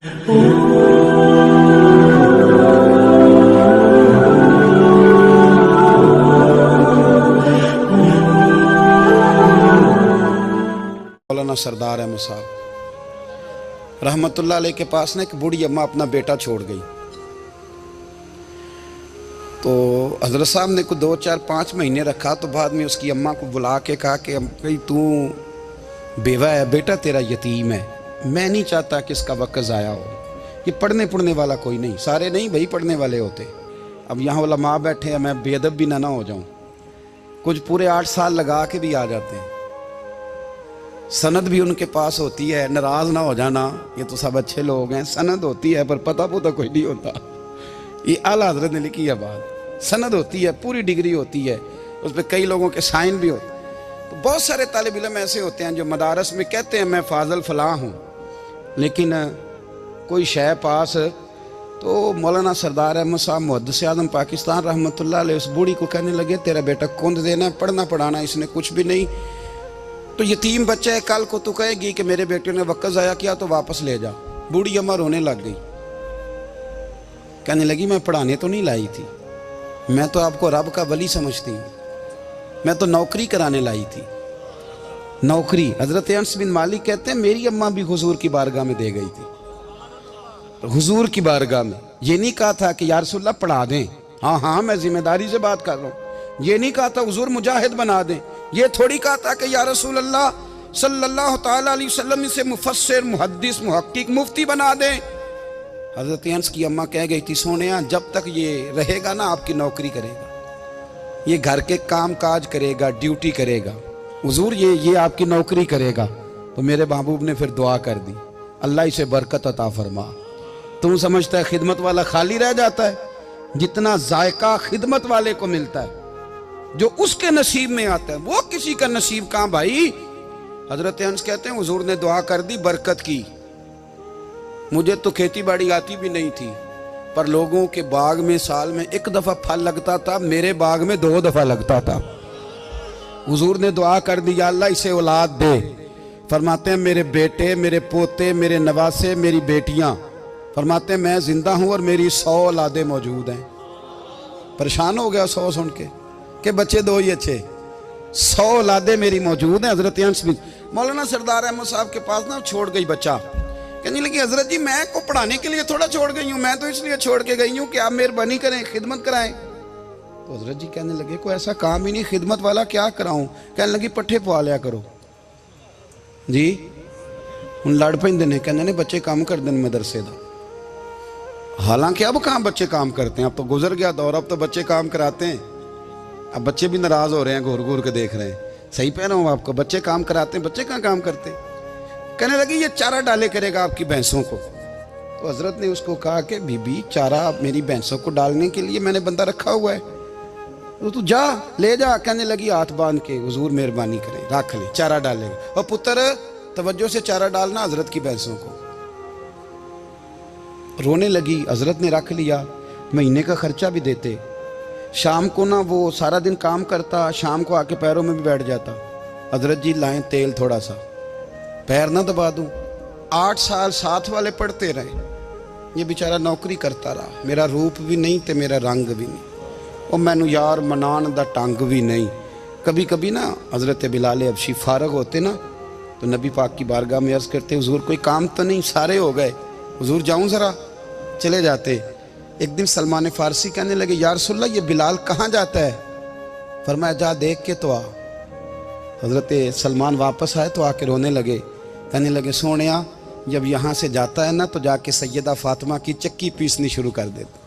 मौलाना सरदार अहमद साहब रहमतुल्लाह अलैह के पास ना एक बूढ़ी अम्मा अपना बेटा छोड़ गई। तो हजरत साहब ने को 2, 4, 5 महीने रखा। तो बाद में उसकी अम्मा को बुला के कहा कि भाई तू बेवा है, बेटा तेरा यतीम है, मैं नहीं चाहता कि इसका वक्त ज़ाया हो। ये पढ़ने वाला कोई नहीं, सारे नहीं भाई पढ़ने वाले होते। अब यहाँ उलमा बैठे हैं, मैं बेअदब भी ना हो जाऊँ। कुछ पूरे 8 साल लगा के भी आ जाते हैं, सनद भी उनके पास होती है। नाराज ना हो जाना, ये तो सब अच्छे लोग हैं। सनद होती है पर पता कोई नहीं होता। ये आला हजरत ने लिखी है बात। सनद होती है, पूरी डिग्री होती है, उस पर कई लोगों के साइन भी होते हैं। तो बहुत सारे तालिब इल्म ऐसे होते हैं जो मदारस में कहते हैं मैं फाजल फलां हूँ, लेकिन कोई शय पास। तो मौलाना सरदार अहमद साहब मुहद्दिस आज़म पाकिस्तान रहमतुल्लाह अलैह उस बूढ़ी को कहने लगे तेरा बेटा कुंद देना है, पढ़ना पढ़ाना इसने कुछ भी नहीं। तो यतीम बच्चा है, कल को तू कहेगी कि मेरे बेटे ने वक्त ज़ाया किया तो वापस ले जा। बूढ़ी अम्मा रोने लग गई, कहने लगी मैं पढ़ाने तो नहीं लाई थी, मैं तो आपको रब का वली समझती हूँ, मैं तो नौकरी कराने लाई थी। नौकरी हज़रत अनस बिन मालिक कहते हैं मेरी अम्मा भी हुजूर की बारगाह में दे गई थी। हुजूर की बारगाह में ये नहीं कहा था कि या रसूलल्लाह पढ़ा दें, हाँ मैं जिम्मेदारी से बात कर रहा हूँ। ये नहीं कहा था हुजूर मुजाहिद बना दें, ये थोड़ी कहा था कि या रसूल अल्लाह सल्लल्लाहु ताला अलैहि वसल्लम से मुफस्सिर मुहद्दिस मुहक्किक मुफ्ती बना दें। हज़रत अनस की अम्मा कह गई थी सोनिया जब तक ये रहेगा ना आपकी नौकरी करेगा, ये घर के काम काज करेगा, ड्यूटी करेगा, हुजूर ये आपकी नौकरी करेगा। तो मेरे महबूब ने फिर दुआ कर दी, अल्लाह इसे बरकत अता फरमा। तुम समझता है खिदमत वाला खाली रह जाता है? जितना जायका खिदमत वाले को मिलता है, जो उसके नसीब में आता है, वो किसी का नसीब कहाँ भाई। हजरत अनस कहते हैं हुजूर ने दुआ कर दी, बरकत की। मुझे तो खेती बाड़ी आती भी नहीं थी, पर लोगों के बाग में साल में 1 दफा फल लगता था, मेरे बाग में 2 दफा लगता था। हुजूर ने दुआ कर दी अल्लाह इसे औलाद दे। फरमाते हैं मेरे बेटे, मेरे पोते, मेरे नवासे, मेरी बेटियां, फरमाते हैं मैं जिंदा हूं और मेरी 100 औलादें मौजूद हैं। परेशान हो गया 100 सुन के बच्चे 2 ही अच्छे, 100 औलादें मेरी मौजूद हैं। हजरत अनस बिन मौलाना सरदार अहमद साहब के पास ना छोड़ गई बच्चा, कहने लगी हजरत जी मैं को पढ़ाने के लिए थोड़ा छोड़ गई हूँ, मैं तो इसलिए छोड़ के गई हूँ कि आप मेहरबानी करें, खिदमत कराएं। तो हजरत जी कहने लगे कोई ऐसा काम ही नहीं, खिदमत वाला क्या कराऊं। कहने लगी पट्ठे पवा लिया करो जी। हूँ लड़ पेंदे ने, कहने ने बच्चे काम करते हैं मदरसे का। हालांकि अब कहाँ बच्चे काम करते हैं, अब तो गुजर गया दौर, अब तो बच्चे काम कराते हैं। अब बच्चे भी नाराज हो रहे हैं, घूर घूर के देख रहे हैं। सही पह रहा हूँ आपको, बच्चे काम कराते हैं, बच्चे कहाँ काम करते हैं। कहने लगी ये चारा डाले करेगा आपकी भैंसों को। तो हजरत ने उसको कहा कि बीबी चारा मेरी भैंसों को डालने के लिए मैंने बंदा रखा हुआ है, तो तू जा ले जा। कहने लगी हाथ बांध के हुजूर मेहरबानी करें रख ले, चारा डालेगा। और पुत्र तवज्जो से चारा डालना हजरत की भैंसों को। रोने लगी, हजरत ने रख लिया, महीने का खर्चा भी देते। शाम को ना वो सारा दिन काम करता, शाम को आके पैरों में भी बैठ जाता। हजरत जी लाएं तेल थोड़ा सा, पैर ना दबा दूं। 8 साल साथ वाले पढ़ते रहे, ये बेचारा नौकरी करता रहा। मेरा रूप भी नहीं ते मेरा रंग भी नहीं, और मैनू यार मनान दा टंग भी नहीं। कभी कभी ना हजरत बिलाल हबशी फारग होते ना, तो नबी पाक की बारगाह में अर्ज़ करते हुजूर कोई काम तो नहीं, सारे हो गए, हुजूर जाऊं ज़रा, चले जाते। एक दिन सलमान फारसी कहने लगे या रसूलल्लाह ये बिलाल कहाँ जाता है। फरमाया जा देख के तो आ। हजरत सलमान वापस आए तो आके रोने लगे, कहने लगे सोनिया जब यहाँ से जाता है ना तो जाके सैयदा फातिमा की चक्की पीसनी शुरू कर देता,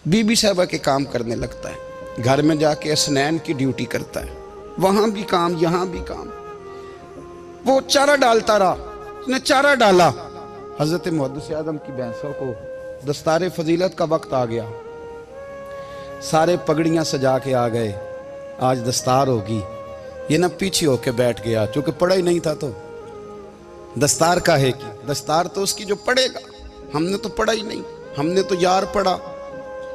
बीबी साहबा के काम करने लगता है, घर में जाके असनैन की ड्यूटी करता है, वहाँ भी काम यहाँ भी काम। वो चारा डालता रहा, उसने चारा डाला। हजरत मुहद्दिस आज़म की भैंसों को दस्तारे फजीलत का वक्त आ गया, सारे पगड़ियाँ सजा के आ गए, आज दस्तार होगी। ये ना पीछे होके बैठ गया, चूँकि पढ़ा ही नहीं था तो दस्तार का है कि दस्तार तो उसकी जो पढ़ेगा, हमने तो पढ़ा ही नहीं, हमने तो यार पढ़ा,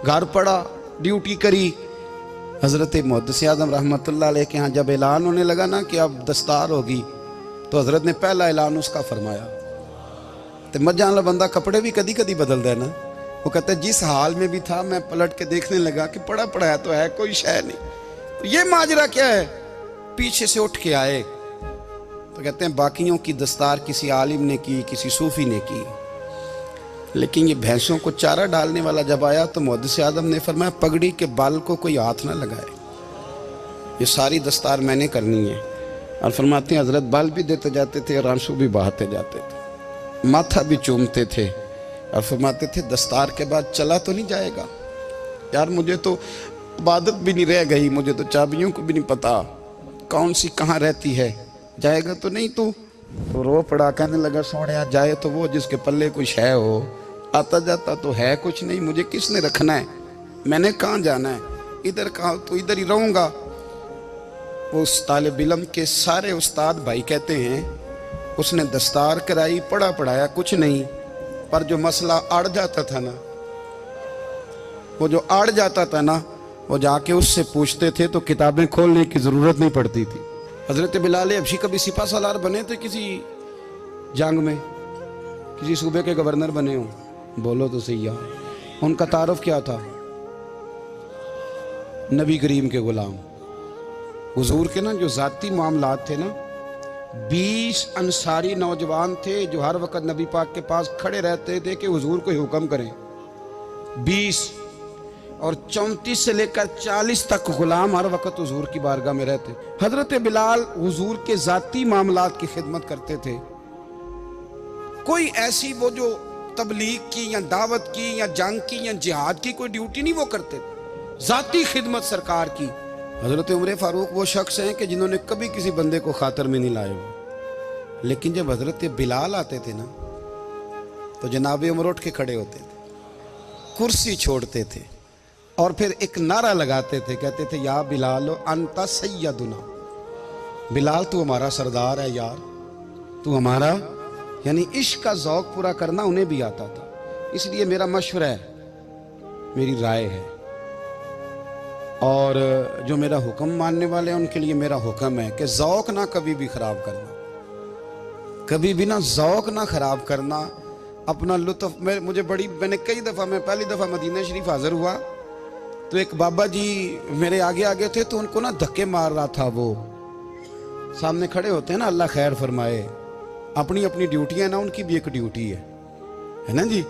घर पढ़ा, ड्यूटी करी। हज़रत मुहद्दिस आज़म रहमतुल्लाह अलैह के यहाँ जब ऐलान होने लगा ना कि अब दस्तार होगी, तो हज़रत ने पहला ऐलान उसका फरमाया, तो मजां वाला बंदा कपड़े भी कदी कदी बदलता है ना। वो कहता है जिस हाल में भी था मैं पलट के देखने लगा कि पड़ा पड़ा तो है, कोई शय नहीं। तो ये माजरा क्या है? पीछे से उठ के आए तो कहते हैं बाकियों की दस्तार किसी आलिम ने की, किसी सूफी ने की, लेकिन ये भैंसों को चारा डालने वाला जब आया तो मुहद्दिस आदम ने फरमाया पगड़ी के बाल को कोई हाथ ना लगाए, ये सारी दस्तार मैंने करनी है। और फरमाते हैं हजरत बाल भी देते जाते थे और आंसू भी बहाते जाते थे, माथा भी चूमते थे और फरमाते थे दस्तार के बाद चला तो नहीं जाएगा यार, मुझे तो इबादत भी नहीं रह गई, मुझे तो चाबियों को भी नहीं पता कौन सी कहाँ रहती है, जाएगा तो नहीं तू? तो रो पड़ा, कहने लगा सोनिया जाए तो वो जिसके पल्ले कुछ है हो, आता जाता तो है कुछ नहीं, मुझे किसने रखना है, मैंने कहाँ जाना है, इधर कहाँ तो इधर ही रहूँगा। वो उस तालिब इल्म के सारे उस्ताद भाई कहते हैं उसने दस्तार कराई, पढ़ा पढ़ाया कुछ नहीं, पर जो मसला अड़ जाता था ना, वो जो अड़ जाता था ना, वो जाके उससे पूछते थे तो किताबें खोलने की ज़रूरत नहीं पड़ती थी। हज़रत बिलाल हबशी कभी सिपा सालार बने थे किसी जंग में, किसी सूबे के गवर्नर बने हो? बोलो तो सही यार। उनका तारुफ क्या था? नबी करीम के गुलाम। हुजूर के ना जो ज़ाती मामलात थे ना, 20 अंसारी नौजवान थे जो हर वक्त नबी पाक के पास खड़े रहते थे कि हुजूर को हुक्म करें। 20 और 34 से लेकर 40 तक गुलाम हर वक्त हुजूर की बारगाह में रहते। हजरत बिलाल हुजूर के ज़ाती मामलात की खिदमत करते थे। कोई ऐसी वो जो तबलीग की या दावत की या जंग की या जिहाद की कोई ड्यूटी नहीं वो करते थे, ज़ाती खिदमत सरकार की। हजरत उमर फारूक वो शख्स हैं कि जिन्होंने कभी किसी बंदे को खातर में नहीं लाए हो, लेकिन जब हजरत बिलाल आते थे ना तो जनाब उमर उठ के खड़े होते थे, कुर्सी छोड़ते थे और फिर एक नारा लगाते थे, कहते थे या बिलाल अंता सैयदुना, बिलाल तू हमारा सरदार है यार, तू हमारा। यानी इश्क का ज़ौक़ पूरा करना उन्हें भी आता था। इसलिए मेरा मशवरा है, मेरी राय है, और जो मेरा हुक्म मानने वाले हैं उनके लिए मेरा हुक्म है कि ज़ौक़ ना कभी भी ख़राब करना, कभी भी ना ज़ौक़ ना ख़राब करना, अपना लुत्फ़। मैंने कई दफ़ा, मैं पहली दफ़ा मदीना शरीफ हाज़िर हुआ तो एक बाबा जी मेरे आगे आगे थे, तो उनको ना धक्के मार रहा था। वो सामने खड़े होते हैं ना, अल्लाह खैर फरमाए, अपनी अपनी ड्यूटी है ना, उनकी भी एक ड्यूटी है ना जी।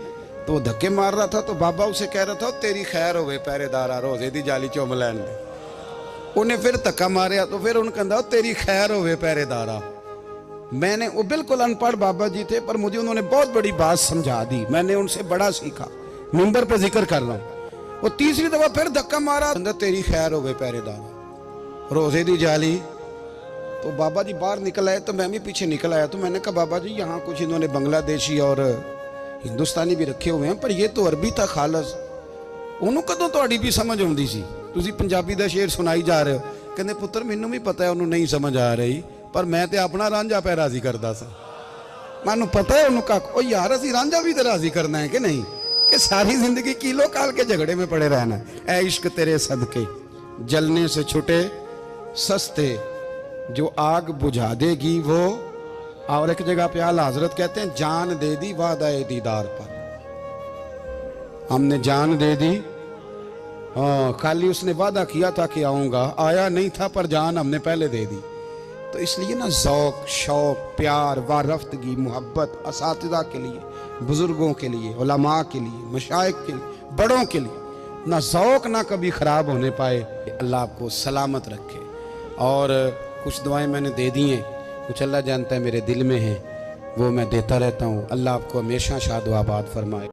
तो वो धक्के मार रहा था तो बाबा उसे कह रहा था तेरी खैर होवे पहरेदारा, रोजे दी जाली चुम लैन दे। उन्हें फिर धक्का मारिया तो फिर उन्हें कहता तेरी खैर होवे पहरेदारा। मैंने, वो बिल्कुल अनपढ़ बाबा जी थे पर मुझे उन्होंने बहुत बड़ी बात समझा दी, मैंने उनसे बड़ा सीखा, मिंबर पे जिक्र कर रहा हूँ। वो तीसरी दफा फिर धक्का मारा, तेरी खैर होवे पहरेदारा, रोजे दी जाली। तो बाबा जी बाहर निकल आए तो मैं भी पीछे निकल आया। तो मैंने कहा बाबा जी यहाँ कुछ इन्होंने बांग्लादेशी और हिंदुस्तानी भी रखे हुए हैं, पर ये तो अरबी था खालस, ਉਹਨੂੰ ਕਦੋਂ ਤੁਹਾਡੀ ਵੀ ਸਮਝ ਆਉਂਦੀ ਸੀ? ਤੁਸੀਂ ਪੰਜਾਬੀ ਦਾ ਸ਼ੇਰ ਸੁਣਾਈ ਜਾ ਰਹੇ ਹੋ। ਕਹਿੰਦੇ ਪੁੱਤਰ ਮੈਨੂੰ ਵੀ ਪਤਾ ਹੈ ਉਹਨੂੰ ਨਹੀਂ ਸਮਝ ਆ ਰਹੀ, ਪਰ ਮੈਂ ਤੇ ਆਪਣਾ ਰਾਂਝਾ ਪੈ ਰਾਜ਼ੀ ਕਰਦਾ ਸਾਂ। ਮੈਨੂੰ ਪਤਾ ਹੈ ਉਹਨੂੰ ਕੱਖ, ਉਹ ਯਾਰ ਅਸੀਂ ਰਾਂਝਾ ਵੀ ਤੇ ਰਾਜ਼ੀ ਕਰਨਾ ਹੈ ਕਿ ਨਹੀਂ, कि सारी जिंदगी कीलो काल के झगड़े में पड़े रहना। ऐ इश्क तेरे सदके जलने से छुटे सस्ते, जो आग बुझा देगी वो। और एक जगह पे आला हजरत कहते हैं जान दे दी वादा दीदार पर, हमने जान दे दी। हाँ, खाली उसने वादा किया था कि आऊँगा, आया नहीं था, पर जान हमने पहले दे दी। तो इसलिए ना ज़ौक़, शौक़, प्यार, वारफ्तगी, मोहब्बत असातिज़ा के लिए, बुज़ुर्गों के लिए, उलमा के लिए, मशाइख के लिए, बड़ों के लिए ना ज़ौक़ ना कभी ख़राब होने पाए। अल्लाह आपको सलामत रखे। और कुछ दुआएं मैंने दे दी हैं, कुछ अल्लाह जानता है मेरे दिल में हैं, वो मैं देता रहता हूँ। अल्लाह आपको हमेशा शाद व आबाद फरमाए।